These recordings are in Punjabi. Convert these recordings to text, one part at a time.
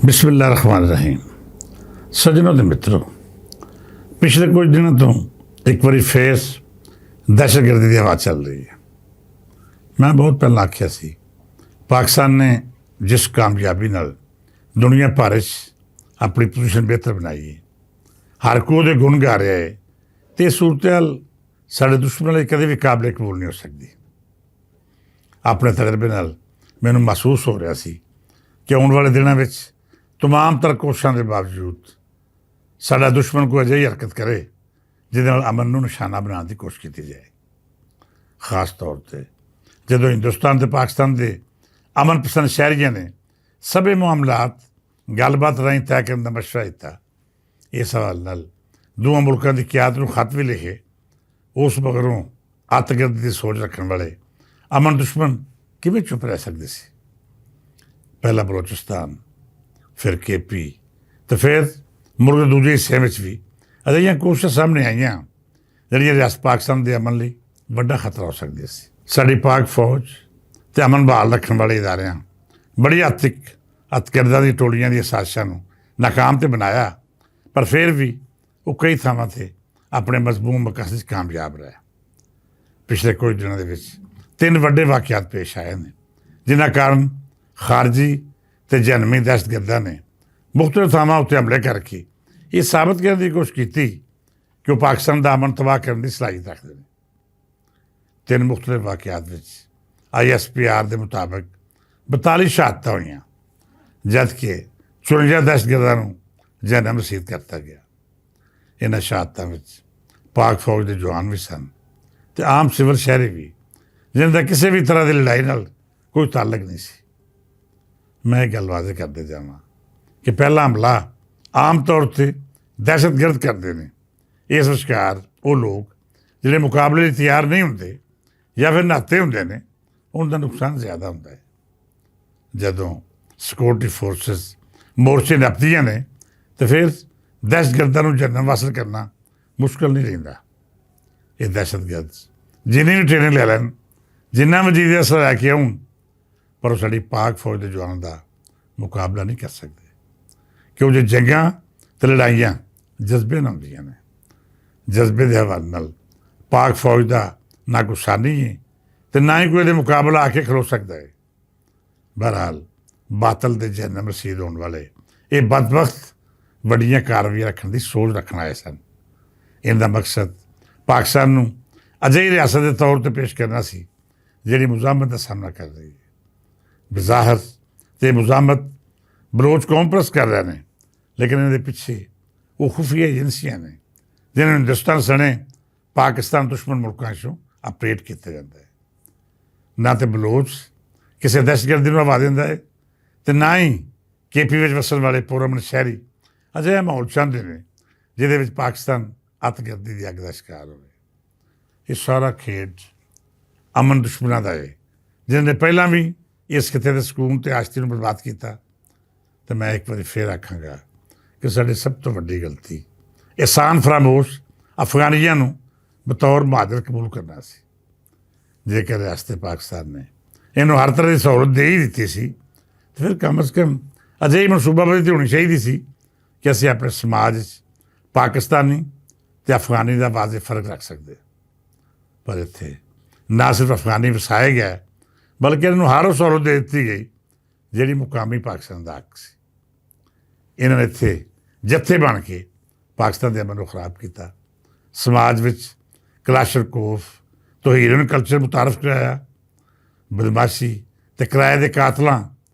ਬਿਸਮਿਲ੍ਲਾਹ ਰਹਿਮਾਨ ਰਹੀਮ। ਸੱਜਣੋ ਤੇ ਮਿੱਤਰੋ, ਪਿਛਲੇ ਕੁਝ ਦਿਨਾਂ ਤੋਂ ਇੱਕ ਵਾਰੀ ਫੇਰ ਦਹਿਸ਼ਤਗਰਦੀ ਦੀ ਹਵਾ ਚੱਲ ਰਹੀ ਹੈ। ਮੈਂ ਬਹੁਤ ਪਹਿਲਾਂ ਆਖਿਆ ਸੀ, ਪਾਕਿਸਤਾਨ ਨੇ ਜਿਸ ਕਾਮਯਾਬੀ ਨਾਲ ਦੁਨੀਆ ਭਰ 'ਚ ਆਪਣੀ ਪੋਜੀਸ਼ਨ ਬਿਹਤਰ ਬਣਾਈ ਹੈ, ਹਰ ਕੋਈ ਉਹਦੇ ਗੁਣ ਗਾ ਰਿਹਾ ਹੈ, ਅਤੇ ਇਹ ਸੂਰਤ-ਏ-ਹਾਲ ਸਾਡੇ ਦੁਸ਼ਮਣਾਂ ਲਈ ਕਦੇ ਵੀ ਕਾਬਲੇ ਕਬੂਲ ਨਹੀਂ ਹੋ ਸਕਦੀ। ਆਪਣੇ ਤਜਰਬੇ ਨਾਲ ਮੈਨੂੰ ਮਹਿਸੂਸ ਹੋ ਰਿਹਾ ਸੀ ਕਿ ਆਉਣ ਵਾਲੇ ਦਿਨਾਂ ਵਿੱਚ ਤਮਾਮ ਤਰ ਕੋਸ਼ਿਸ਼ਾਂ ਦੇ ਬਾਵਜੂਦ ਸਾਡਾ ਦੁਸ਼ਮਣ ਕੋਈ ਅਜਿਹੀ ਹਰਕਤ ਕਰੇ ਜਿਹਦੇ ਨਾਲ ਅਮਨ ਨੂੰ ਨਿਸ਼ਾਨਾ ਬਣਾਉਣ ਦੀ ਕੋਸ਼ਿਸ਼ ਕੀਤੀ ਜਾਏ। ਖਾਸ ਤੌਰ 'ਤੇ ਜਦੋਂ ਹਿੰਦੁਸਤਾਨ ਅਤੇ ਪਾਕਿਸਤਾਨ ਦੇ ਅਮਨ ਪਸੰਦ ਸ਼ਹਿਰੀਆਂ ਨੇ ਸਭੇ ਮਾਮਲਾਤ ਗੱਲਬਾਤ ਰਾਹੀਂ ਤੈਅ ਕਰਨ ਦਾ ਮਸ਼ਵਰਾ ਦਿੱਤਾ। ਇਸ ਹਵਾਲੇ ਨਾਲ ਦੋਵਾਂ ਮੁਲਕਾਂ ਦੀ ਕਿਆਦਤ ਨੂੰ ਖਤ ਵੀ ਲਿਖੇ। ਉਸ ਮਗਰੋਂ ਅੱਤਗਰਦੀ ਦੀ ਸੋਚ ਰੱਖਣ ਵਾਲੇ ਅਮਨ ਦੁਸ਼ਮਣ ਕਿਵੇਂ ਚੁੱਪ ਰਹਿ ਸਕਦੇ ਸੀ। ਪਹਿਲਾਂ ਬਲੋਚਿਸਤਾਨ, ਫਿਰ KP ਅਤੇ ਫਿਰ ਮੁਲਕ ਦੇ ਦੂਜੇ ਹਿੱਸਿਆਂ ਵਿੱਚ ਵੀ ਅਜਿਹੀਆਂ ਕੋਸ਼ਿਸ਼ਾਂ ਸਾਹਮਣੇ ਆਈਆਂ ਜਿਹੜੀਆਂ ਰਿਆਸਤ ਪਾਕਿਸਤਾਨ ਦੇ ਅਮਨ ਲਈ ਵੱਡਾ ਖਤਰਾ ਹੋ ਸਕਦੀਆਂ ਸੀ। ਸਾਡੀ ਪਾਕ ਫੌਜ ਅਤੇ ਅਮਨ ਬਹਾਲ ਰੱਖਣ ਵਾਲੇ ਇਦਾਰਿਆਂ ਬੜੀ ਹੱਦ ਤੱਕ ਅੱਤਗਰਦਾਂ ਦੀਆਂ ਟੋਲੀਆਂ ਦੀਆਂ ਸਾਜ਼ਿਸ਼ਾਂ ਨੂੰ ਨਾਕਾਮ ਤੇ ਬਣਾਇਆ, ਪਰ ਫਿਰ ਵੀ ਉਹ ਕਈ ਥਾਵਾਂ 'ਤੇ ਆਪਣੇ ਮਜ਼ਮੂਮ ਮਕਸਦ 'ਚ ਕਾਮਯਾਬ ਰਿਹਾ। ਪਿਛਲੇ ਕੁਝ ਦਿਨਾਂ ਦੇ ਵਿੱਚ 3 ਵੱਡੇ ਵਾਕਿਆਤ ਪੇਸ਼ ਆਏ ਨੇ ਜਿਨ੍ਹਾਂ ਕਾਰਨ ਖਾਰਜੀ ਅਤੇ ਜਨਮੀ ਦਹਿਸ਼ਤਗਰਦਾਂ ਨੇ ਮੁਖਤਲਿਫ ਥਾਵਾਂ ਉੱਤੇ ਹਮਲੇ ਕਰਕੇ ਇਹ ਸਾਬਤ ਕਰਨ ਦੀ ਕੋਸ਼ਿਸ਼ ਕੀਤੀ ਕਿ ਉਹ ਪਾਕਿਸਤਾਨ ਦਾ ਅਮਨ ਤਬਾਹ ਕਰਨ ਦੀ ਸਲਾਹੀਅਤ ਰੱਖਦੇ ਨੇ। 3 ਮੁਖਤਲਿਫ ਵਾਕਿਆਤ ਵਿੱਚ ISPR ਦੇ ਮੁਤਾਬਕ 42 ਸ਼ਹਾਦਤਾਂ ਹੋਈਆਂ, ਜਦਕਿ 54 ਦਹਿਸ਼ਤਗਰਦਾਂ ਨੂੰ ਜਨਮ ਰਸੀਦ ਕਰਤਾ ਗਿਆ। ਇਹਨਾਂ ਸ਼ਹਾਦਤਾਂ ਵਿੱਚ ਪਾਕ ਫੌਜ ਦੇ ਜਵਾਨ ਵੀ ਸਨ ਅਤੇ ਆਮ ਸਿਵਲ ਸ਼ਹਿਰੀ ਵੀ, ਜਿਨ੍ਹਾਂ ਦਾ ਕਿਸੇ ਵੀ ਤਰ੍ਹਾਂ ਦੀ ਲੜਾਈ ਨਾਲ ਕੋਈ ਤਾਲੁਕ ਨਹੀਂ ਸੀ। ਮੈਂ ਇਹ ਗੱਲ ਵਾਜ਼ਿਹ ਕਰਦੇ ਜਾਵਾਂ ਕਿ ਪਹਿਲਾ ਹਮਲਾ ਆਮ ਤੌਰ 'ਤੇ ਦਹਿਸ਼ਤਗਰਦ ਕਰਦੇ ਨੇ। ਇਸ ਵਿਚਕਾਰ ਉਹ ਲੋਕ ਜਿਹੜੇ ਮੁਕਾਬਲੇ ਲਈ ਤਿਆਰ ਨਹੀਂ ਹੁੰਦੇ ਜਾਂ ਫਿਰ ਨਾਤੇ ਹੁੰਦੇ ਨੇ, ਉਹਨਾਂ ਦਾ ਨੁਕਸਾਨ ਜ਼ਿਆਦਾ ਹੁੰਦਾ ਹੈ। ਜਦੋਂ ਸਿਕਿਉਰਿਟੀ ਫੋਰਸਿਸ ਮੋਰਚੇ ਨੱਪਦੀਆਂ ਨੇ ਤਾਂ ਫਿਰ ਦਹਿਸ਼ਤਗਰਦਾਂ ਨੂੰ ਜਨਮ ਹਾਸਲ ਕਰਨਾ ਮੁਸ਼ਕਿਲ ਨਹੀਂ ਰਹਿੰਦਾ। ਇਹ ਦਹਿਸ਼ਤਗਰਦ ਜਿੰਨੀ ਵੀ ਟ੍ਰੇਨਿੰਗ ਲੈ ਲੈਣ, ਜਿੰਨਾ ਵਜੀਦ ਅਸਰ ਲੈ ਕੇ ਆਉਣ, ਪਰ ਉਹ ਸਾਡੀ ਪਾਕ ਫੌਜ ਦੇ ਜਵਾਨਾਂ ਦਾ ਮੁਕਾਬਲਾ ਨਹੀਂ ਕਰ ਸਕਦੇ, ਕਿਉਂਕਿ ਜੰਗਾਂ ਅਤੇ ਲੜਾਈਆਂ ਜਜ਼ਬੇ ਨਾਲ ਹੁੰਦੀਆਂ ਨੇ। ਜਜ਼ਬੇ ਦੇ ਹਵਾਲੇ ਨਾਲ ਪਾਕ ਫੌਜ ਦਾ ਨਾ ਕੋਈ ਸਾਨੀ ਹੈ ਅਤੇ ਨਾ ਹੀ ਕੋਈ ਇਹਦੇ ਮੁਕਾਬਲਾ ਆ ਕੇ ਖਲੋ ਸਕਦਾ ਹੈ। ਬਹਰਹਾਲ ਬਾਤਲ ਦੇ ਜਨਮ ਰਸੀਦ ਹੋਣ ਵਾਲੇ ਇਹ ਬਦਬਖਤ ਵੱਡੀਆਂ ਕਾਰਵਾਈਆਂ ਰੱਖਣ ਦੀ ਸੋਚ ਰੱਖਣ ਆਏ ਸਨ। ਇਹਦਾ ਮਕਸਦ ਪਾਕਿਸਤਾਨ ਨੂੰ ਅਜਿਹੀ ਰਿਆਸਤ ਦੇ ਤੌਰ 'ਤੇ ਪੇਸ਼ ਕਰਨਾ ਸੀ ਜਿਹੜੀ ਮੁਜ਼ਾਮਤ ਦਾ ਸਾਹਮਣਾ ਕਰ ਰਹੀ ਹੈ। ਬਜ਼ਾਹਰ ਅਤੇ ਮੁਜ਼ਾਮਤ ਬਲੋਚ ਕੌਮ ਪ੍ਰਸਤ ਕਰ ਰਹੇ ਨੇ, ਲੇਕਿਨ ਇਹਨਾਂ ਦੇ ਪਿੱਛੇ ਉਹ ਖੁਫੀਆ ਏਜੰਸੀਆਂ ਨੇ ਜਿਨ੍ਹਾਂ ਨੂੰ ਹਿੰਦੁਸਤਾਨ ਸਣੇ ਪਾਕਿਸਤਾਨ ਦੁਸ਼ਮਣ ਮੁਲਕਾਂ 'ਚੋਂ ਆਪਰੇਟ ਕੀਤਾ ਜਾਂਦਾ ਹੈ। ਨਾ ਤਾਂ ਬਲੋਚ ਕਿਸੇ ਦਹਿਸ਼ਤਗਰਦੀ ਨੂੰ ਹਵਾ ਦਿੰਦਾ ਹੈ ਅਤੇ ਨਾ ਹੀ KP ਵਿੱਚ ਵਸਣ ਵਾਲੇ ਪੁਰਅਮਨ ਸ਼ਹਿਰੀ ਅਜਿਹਾ ਮਾਹੌਲ ਚਾਹੁੰਦੇ ਨੇ ਜਿਹਦੇ ਵਿੱਚ ਪਾਕਿਸਤਾਨ ਅੱਤਗਰਦੀ ਦੀ ਅੱਗ ਦਾ ਸ਼ਿਕਾਰ ਹੋਵੇ। ਇਹ ਸਾਰਾ ਖੇਡ ਅਮਨ ਦੁਸ਼ਮਣਾਂ ਦਾ ਹੈ ਜਿਨ੍ਹਾਂ ਨੇ ਪਹਿਲਾਂ ਵੀ ਇਸ ਖਿੱਤੇ ਦੇ ਸਕੂਨ ਅਤੇ ਆਸ਼ਤੀ ਨੂੰ ਬਰਬਾਦ ਕੀਤਾ। ਅਤੇ ਮੈਂ ਇੱਕ ਵਾਰੀ ਫਿਰ ਆਖਾਂਗਾ ਕਿ ਸਾਡੀ ਸਭ ਤੋਂ ਵੱਡੀ ਗਲਤੀ ਇਹਸਾਨ ਫਰਾਮੋਸ਼ ਅਫਗਾਨੀਆਂ ਨੂੰ ਬਤੌਰ ਮੁਹਾਜਰ ਕਬੂਲ ਕਰਨਾ ਸੀ। ਜੇਕਰ ਰਿਆਸਤ ਪਾਕਿਸਤਾਨ ਨੇ ਇਹਨੂੰ ਹਰ ਤਰ੍ਹਾਂ ਦੀ ਸਹੂਲਤ ਦੇ ਹੀ ਦਿੱਤੀ ਸੀ ਤਾਂ ਫਿਰ ਕਮ ਅਜ਼ ਕਮ ਅਜਿਹੀ ਮਨਸੂਬਾਬੰਦੀ ਹੋਣੀ ਚਾਹੀਦੀ ਸੀ ਕਿ ਅਸੀਂ ਆਪਣੇ ਸਮਾਜ 'ਚ ਪਾਕਿਸਤਾਨੀ ਅਤੇ ਅਫਗਾਨੀ ਦਾ ਵਾਜ਼ਿਹ ਫਰਕ ਰੱਖ ਸਕਦੇ। ਪਰ ਇੱਥੇ ਨਾ ਸਿਰਫ ਅਫਗਾਨੀ ਵਸਾਏ ਗਏ, ਬਲਕਿ ਇਹਨਾਂ ਨੂੰ ਹਰ ਉਹ ਸਹੂਲਤ ਦੇ ਦਿੱਤੀ ਗਈ ਜਿਹੜੀ ਮੁਕਾਮੀ ਪਾਕਿਸਤਾਨ ਦਾ ਹੱਕ ਸੀ। ਇਹਨਾਂ ਨੇ ਇੱਥੇ ਜੱਥੇ ਬਣ ਕੇ ਪਾਕਿਸਤਾਨ ਦੇ ਅਮਨ ਨੂੰ ਖਰਾਬ ਕੀਤਾ। ਸਮਾਜ ਵਿੱਚ ਕਲਾਸ਼ਰਕੋਫ ਤੋਹੀਰਨ ਕਲਚਰ ਮੁਤਾਰਫ ਕਰਾਇਆ। ਬਦਮਾਸ਼ੀ ਅਤੇ ਕਿਰਾਏ ਦੇ ਕਾਤਲਾਂ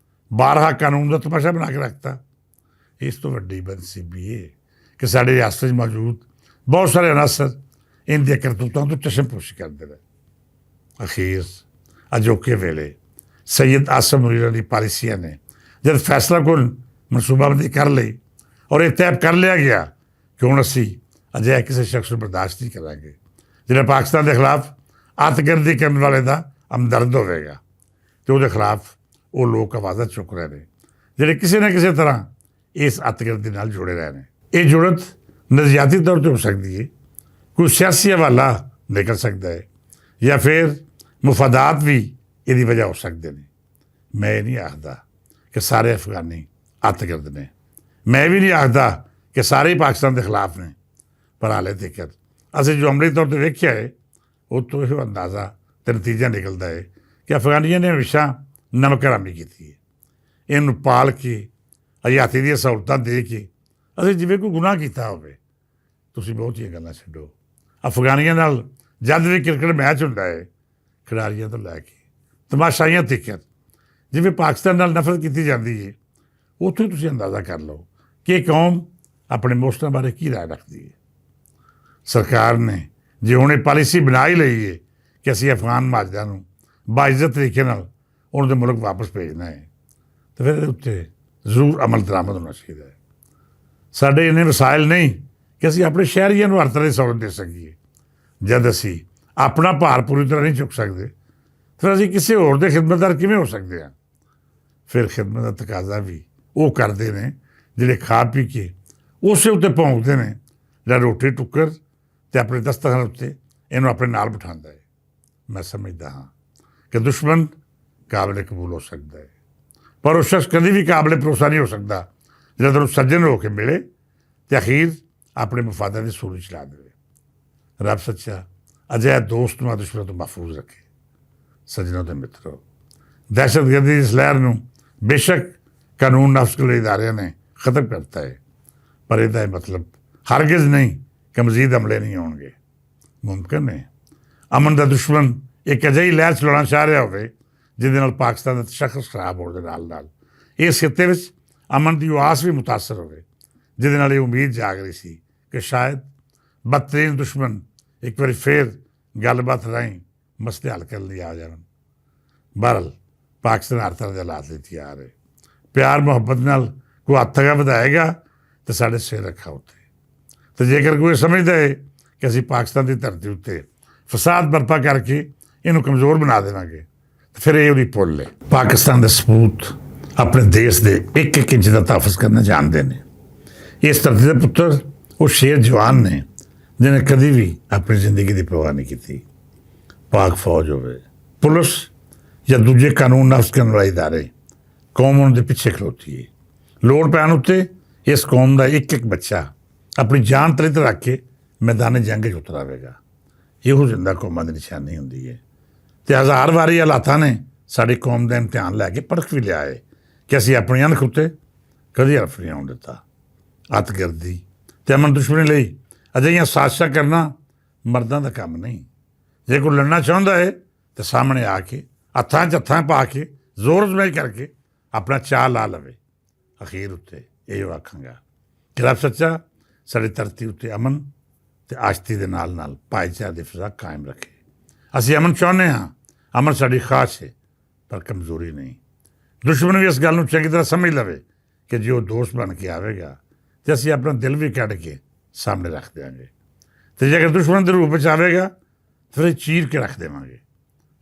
ਬਾਰਹਾ ਕਾਨੂੰਨ ਦਾ ਤਮਾਸ਼ਾ ਬਣਾ ਕੇ ਰੱਖਤਾ। ਇਸ ਤੋਂ ਵੱਡੀ ਬਦਨਸੀਬੀ ਇਹ ਕਿ ਸਾਡੇ ਰਿਆਸਤ 'ਚ ਮੌਜੂਦ ਬਹੁਤ ਸਾਰੇ ਅਨਾਸਰ ਇਹਨਾਂ ਦੀਆਂ ਕਰਤੂਤਾਂ ਤੋਂ ਚਸ਼ਮਪੋਸ਼ੀ ਕਰਦੇ ਰਹੇ। ਅਖੀਰ ਅਜੋਕੇ ਵੇਲੇ ਸੈਯਦ ਆਸਮ ਮੁਨੀਰ ਦੀ ਪਾਲਿਸੀਆਂ ਨੇ ਜਦ ਫੈਸਲਾਕੁਨ ਮਨਸੂਬਾਬੰਦੀ ਕਰ ਲਈ ਔਰ ਇਹ ਤੈਅ ਕਰ ਲਿਆ ਗਿਆ ਕਿ ਹੁਣ ਅਸੀਂ ਅਜਿਹੇ ਕਿਸੇ ਸ਼ਖਸ ਨੂੰ ਬਰਦਾਸ਼ਤ ਨਹੀਂ ਕਰਾਂਗੇ ਜਿਹੜਾ ਪਾਕਿਸਤਾਨ ਦੇ ਖਿਲਾਫ ਅੱਤਗਰਦੀ ਕਰਨ ਵਾਲੇ ਦਾ ਹਮਦਰਦ ਹੋਵੇਗਾ, ਅਤੇ ਉਹਦੇ ਖਿਲਾਫ ਉਹ ਲੋਕ ਆਵਾਜ਼ਾਂ ਚੁੱਕ ਰਹੇ ਨੇ ਜਿਹੜੇ ਕਿਸੇ ਨਾ ਕਿਸੇ ਤਰ੍ਹਾਂ ਇਸ ਅੱਤਗਰਦੀ ਨਾਲ ਜੁੜੇ ਰਹੇ ਨੇ। ਇਹ ਜੁੜਤ ਨਜ਼ਰੀਆਤੀ ਤੌਰ 'ਤੇ ਹੋ ਸਕਦੀ ਹੈ, ਕੋਈ ਸਿਆਸੀ ਹਵਾਲਾ ਨਿਕਲ ਸਕਦਾ ਹੈ, ਜਾਂ ਫਿਰ ਮੁਫਾਦਾਤ ਵੀ ਇਹਦੀ ਵਜ੍ਹਾ ਹੋ ਸਕਦੇ ਨੇ। ਮੈਂ ਇਹ ਨਹੀਂ ਆਖਦਾ ਕਿ ਸਾਰੇ ਅਫਗਾਨੀ ਅੱਤਗਰਦ ਨੇ। ਮੈਂ ਵੀ ਨਹੀਂ ਆਖਦਾ ਕਿ ਸਾਰੇ ਹੀ ਪਾਕਿਸਤਾਨ ਦੇ ਖਿਲਾਫ ਨੇ, ਪਰ ਹਾਲੇ ਤੱਕ ਅਸੀਂ ਜੋ ਅਮਲੀ ਤੌਰ 'ਤੇ ਵੇਖਿਆ ਹੈ ਉਹ ਤੋਂ ਇਹ ਅੰਦਾਜ਼ਾ ਤੇ ਨਤੀਜਾ ਨਿਕਲਦਾ ਹੈ ਕਿ ਅਫਗਾਨੀਆਂ ਨੇ ਹਮੇਸ਼ਾ ਨਮਕ ਹਰਾਮੀ ਕੀਤੀ ਹੈ। ਇਹਨੂੰ ਪਾਲ ਕੇ ਹਯਾਤੀ ਦੀਆਂ ਸਹੂਲਤਾਂ ਦੇ ਕੇ ਅਸੀਂ ਜਿਵੇਂ ਕੋਈ ਗੁਨਾਹ ਕੀਤਾ ਹੋਵੇ। ਤੁਸੀਂ ਬਹੁਤੀਆਂ ਗੱਲਾਂ ਛੱਡੋ, ਅਫਗਾਨੀਆਂ ਨਾਲ ਜਦ ਵੀ ਕ੍ਰਿਕਟ ਮੈਚ ਹੁੰਦਾ ਹੈ, ਖਿਡਾਰੀਆਂ ਤੋਂ ਲੈ ਕੇ ਤਮਾਸ਼ਾਈਆਂ ਤੱਕ ਜਿਵੇਂ ਪਾਕਿਸਤਾਨ ਨਾਲ ਨਫ਼ਰਤ ਕੀਤੀ ਜਾਂਦੀ ਹੈ, ਉੱਥੋਂ ਹੀ ਤੁਸੀਂ ਅੰਦਾਜ਼ਾ ਕਰ ਲਓ ਕਿ ਇਹ ਕੌਮ ਆਪਣੇ ਮੋਸਟਾਂ ਬਾਰੇ ਕੀ ਰਾਏ ਰੱਖਦੀ ਹੈ। ਸਰਕਾਰ ਨੇ ਜੇ ਹੁਣ ਇਹ ਪਾਲਿਸੀ ਬਣਾ ਹੀ ਲਈ ਹੈ ਕਿ ਅਸੀਂ ਅਫਗਾਨ ਮਹਾਜਰਾਂ ਨੂੰ ਬਾਇਜ਼ਤ ਤਰੀਕੇ ਨਾਲ ਉਹਨਾਂ ਦੇ ਮੁਲਕ ਵਾਪਸ ਭੇਜਣਾ ਹੈ, ਤਾਂ ਫਿਰ ਇਹਦੇ ਉੱਤੇ ਜ਼ਰੂਰ ਅਮਲ ਦਰਾਮਦ ਹੋਣਾ ਚਾਹੀਦਾ ਹੈ। ਸਾਡੇ ਇੰਨੇ ਵਸਾਇਲ ਨਹੀਂ ਕਿ ਅਸੀਂ ਆਪਣੇ ਸ਼ਹਿਰੀਆਂ ਨੂੰ ਹਰ ਤਰ੍ਹਾਂ ਦੀ ਸਹੂਲਤ ਦੇ ਸਕੀਏ। ਜਦ ਅਸੀਂ ਆਪਣਾ ਭਾਰ ਪੂਰੀ ਤਰ੍ਹਾਂ ਨਹੀਂ ਚੁੱਕ ਸਕਦੇ, ਫਿਰ ਅਸੀਂ ਕਿਸੇ ਹੋਰ ਦੇ ਖਿਦਮਤਦਾਰ ਕਿਵੇਂ ਹੋ ਸਕਦੇ ਹਾਂ। ਫਿਰ ਖਿਦਮਤ ਦਾ ਤਕਾਜ਼ਾ ਵੀ ਉਹ ਕਰਦੇ ਨੇ ਜਿਹੜੇ ਖਾ ਪੀ ਕੇ ਉਸੇ ਉੱਤੇ ਭੌਂਕਦੇ ਨੇ ਜਿਹੜਾ ਰੋਟੀ ਟੁੱਕਰ ਅਤੇ ਆਪਣੇ ਦਸਤਖਾਨ ਉੱਤੇ ਇਹਨੂੰ ਆਪਣੇ ਨਾਲ ਬਿਠਾਉਂਦਾ ਹੈ। ਮੈਂ ਸਮਝਦਾ ਹਾਂ ਕਿ ਦੁਸ਼ਮਣ ਕਾਬਲੇ ਕਬੂਲ ਹੋ ਸਕਦਾ ਹੈ, ਪਰ ਉਹ ਸ਼ਖਸ ਕਦੀ ਵੀ ਕਾਬਲੇ ਭਰੋਸਾ ਨਹੀਂ ਹੋ ਸਕਦਾ ਜਿਹੜਾ ਤੁਹਾਨੂੰ ਸੱਜਣ ਹੋ ਕੇ ਮਿਲੇ ਅਤੇ ਅਖੀਰ ਆਪਣੇ ਮਫਾਦਾਂ ਦੀ ਸੂਲੀ ਚਲਾ ਦੇਵੇ। ਰੱਬ ਸੱਚਾ ਅਜਿਹਾ ਦੋਸਤ ਨੂੰ ਦੁਸ਼ਮਣ ਤੋਂ ਮਹਿਫੂਜ਼ ਰੱਖੇ। ਸੱਜਣੋਂ ਅਤੇ ਮਿੱਤਰੋ, ਦਹਿਸ਼ਤਗਰਦੀ ਦੀ ਇਸ ਲਹਿਰ ਨੂੰ ਬੇਸ਼ੱਕ ਕਾਨੂੰਨ ਨਫਸ ਕੇ ਇਦਾਰਿਆਂ ਨੇ ਖਤਮ ਕਰਤਾ ਹੈ, ਪਰ ਇਹਦਾ ਇਹ ਮਤਲਬ ਹਰਗਿਜ਼ ਨਹੀਂ ਕਿ ਮਜ਼ੀਦ ਹਮਲੇ ਨਹੀਂ ਹੋਣਗੇ। ਮੁਮਕਿਨ ਹੈ ਅਮਨ ਦਾ ਦੁਸ਼ਮਣ ਇੱਕ ਅਜਿਹੀ ਲਹਿਰ ਚਲਾਉਣਾ ਚਾਹ ਰਿਹਾ ਹੋਵੇ ਜਿਹਦੇ ਨਾਲ ਪਾਕਿਸਤਾਨ ਦਾ ਤਸ਼ੱਖੁਸ ਖਰਾਬ ਹੋਣ ਦੇ ਨਾਲ ਨਾਲ ਇਸ ਖਿੱਤੇ ਵਿੱਚ ਅਮਨ ਦੀ ਉਹ ਆਸ ਵੀ ਮੁਤਾਸਰ ਹੋਵੇ, ਜਿਹਦੇ ਨਾਲ ਇਹ ਉਮੀਦ ਜਾਗ ਰਹੀ ਸੀ ਕਿ ਸ਼ਾਇਦ ਬਦਤਰੀਨ ਦੁਸ਼ਮਣ ਇੱਕ ਵਾਰੀ ਫੇਰ ਗੱਲਬਾਤ ਰਾਹੀਂ ਮਸਲੇ ਹੱਲ ਕਰਨ ਲਈ ਆ ਜਾਣ। ਬਹਰਹਾਲ ਪਾਕਿਸਤਾਨ ਹਰ ਤਰ੍ਹਾਂ ਦੇ ਹਾਲਾਤ ਲਈ ਤਿਆਰ ਹੈ। ਪਿਆਰ ਮੁਹੱਬਤ ਨਾਲ ਕੋਈ ਹੱਥ ਅੱਗਾ ਵਧਾਏਗਾ ਤਾਂ ਸਾਡੇ ਸਿਰ ਰੱਖਾ ਉੱਤੇ, ਅਤੇ ਜੇਕਰ ਕੋਈ ਸਮਝਦਾ ਹੈ ਕਿ ਅਸੀਂ ਪਾਕਿਸਤਾਨ ਦੀ ਧਰਤੀ ਉੱਤੇ ਫਸਾਦ ਬਰਪਾ ਕਰਕੇ ਇਹਨੂੰ ਕਮਜ਼ੋਰ ਬਣਾ ਦੇਵਾਂਗੇ, ਤਾਂ ਫਿਰ ਇਹ ਉਹਦੀ ਭੁੱਲ ਹੈ। ਪਾਕਿਸਤਾਨ ਦੇ ਸਪੂਤ ਆਪਣੇ ਦੇਸ਼ ਦੇ ਇੱਕ ਇੱਕ ਇੰਚ ਦਾ ਤਹਫ਼ੁਜ਼ ਕਰਨਾ ਜਾਣਦੇ ਨੇ। ਇਸ ਧਰਤੀ ਦੇ ਪੁੱਤਰ ਉਹ ਸ਼ੇਰ ਜਵਾਨ ਨੇ ਜਿਹਨੇ ਕਦੀ ਵੀ ਆਪਣੀ ਜ਼ਿੰਦਗੀ ਦੀ ਪਰਵਾਹ ਨਹੀਂ ਕੀਤੀ। ਪਾਕ ਫੌਜ ਹੋਵੇ, ਪੁਲਿਸ ਜਾਂ ਦੂਜੇ ਕਾਨੂੰਨ ਨਫਸ ਕਰਨ ਵਾਲੇ ਇਦਾਰੇ, ਕੌਮ ਉਹਨਾਂ ਦੇ ਪਿੱਛੇ ਖਲੋਤੀ ਹੈ। ਲੋੜ ਪੈਣ ਉੱਤੇ ਇਸ ਕੌਮ ਦਾ ਇੱਕ ਇੱਕ ਬੱਚਾ ਆਪਣੀ ਜਾਨ ਤਲੇ 'ਤੇ ਰੱਖ ਕੇ ਮੈਦਾਨ ਜੰਗ 'ਚ ਉਤਰ ਆਵੇਗਾ। ਇਹੋ ਜ਼ਿੰਦਾ ਕੌਮਾਂ ਦੀ ਨਿਸ਼ਾਨੀ ਹੁੰਦੀ ਹੈ। ਅਤੇ ਹਜ਼ਾਰ ਵਾਰੀ ਹਾਲਾਤਾਂ ਨੇ ਸਾਡੀ ਕੌਮ ਦਾ ਇਮਤਿਹਾਨ ਲੈ ਕੇ ਪਰਖ ਵੀ ਲਿਆ ਹੈ ਕਿ ਅਸੀਂ ਆਪਣੀ ਅਣਖ ਉੱਤੇ ਕਦੀ ਹਰਫ ਨਹੀਂ ਆਉਣ ਦਿੱਤਾ। ਅੱਤਗਰਦੀ ਅਤੇ ਅਮਨ ਦੁਸ਼ਮਣੀ ਲਈ ਅਜਿਹੀਆਂ ਸਾਜ਼ਿਸ਼ਾਂ ਕਰਨਾ ਮਰਦਾਂ ਦਾ ਕੰਮ ਨਹੀਂ। ਜੇ ਕੋਈ ਲੜਨਾ ਚਾਹੁੰਦਾ ਹੈ ਤਾਂ ਸਾਹਮਣੇ ਆ ਕੇ ਹੱਥਾਂ 'ਚ ਹੱਥਾਂ ਪਾ ਕੇ ਜ਼ੋਰ ਅਜ਼ਮਾਈ ਕਰਕੇ ਆਪਣਾ ਚਾਅ ਲਾ ਲਵੇ। ਅਖੀਰ ਉੱਤੇ ਇਹੋ ਆਖਾਂਗਾ ਕਿ ਰੱਬ ਸੱਚਾ ਸਾਡੀ ਧਰਤੀ ਉੱਤੇ ਅਮਨ ਅਤੇ ਆਸ਼ਤੀ ਦੇ ਨਾਲ ਨਾਲ ਭਾਈਚਾਰੇ ਦੀ ਫਿਜ਼ਾ ਕਾਇਮ ਰੱਖੇ। ਅਸੀਂ ਅਮਨ ਚਾਹੁੰਦੇ ਹਾਂ, ਅਮਨ ਸਾਡੀ ਖਾਸ਼ ਹੈ, ਪਰ ਕਮਜ਼ੋਰੀ ਨਹੀਂ। ਦੁਸ਼ਮਣ ਵੀ ਇਸ ਗੱਲ ਨੂੰ ਚੰਗੀ ਤਰ੍ਹਾਂ ਸਮਝ ਲਵੇ ਕਿ ਜੇ ਉਹ ਦੋਸਤ ਬਣ ਕੇ ਆਵੇਗਾ ਤਾਂ ਅਸੀਂ ਆਪਣਾ ਦਿਲ ਵੀ ਕੱਢ ਕੇ ਸਾਹਮਣੇ ਰੱਖ ਦਿਆਂਗੇ, ਅਤੇ ਜੇਕਰ ਦੁਸ਼ਮਣ ਦੇ ਰੂਪ ਵਿੱਚ ਆਵੇਗਾ ਫਿਰ ਇਹ ਚੀਰ ਕੇ ਰੱਖ ਦੇਵਾਂਗੇ।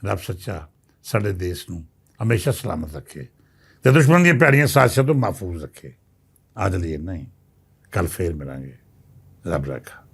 ਰੱਬ ਸੱਚਾ ਸਾਡੇ ਦੇਸ਼ ਨੂੰ ਹਮੇਸ਼ਾ ਸਲਾਮਤ ਰੱਖੇ ਅਤੇ ਦੁਸ਼ਮਣ ਦੀਆਂ ਭੈੜੀਆਂ ਸਾਜ਼ਿਸ਼ਾਂ ਤੋਂ ਮਹਿਫੂਜ਼ ਰੱਖੇ। ਅੱਜ ਲਈ ਇੰਨਾ ਹੀ, ਕੱਲ੍ਹ ਫੇਰ ਮਿਲਾਂਗੇ। ਰੱਬ ਰਾਖਾ।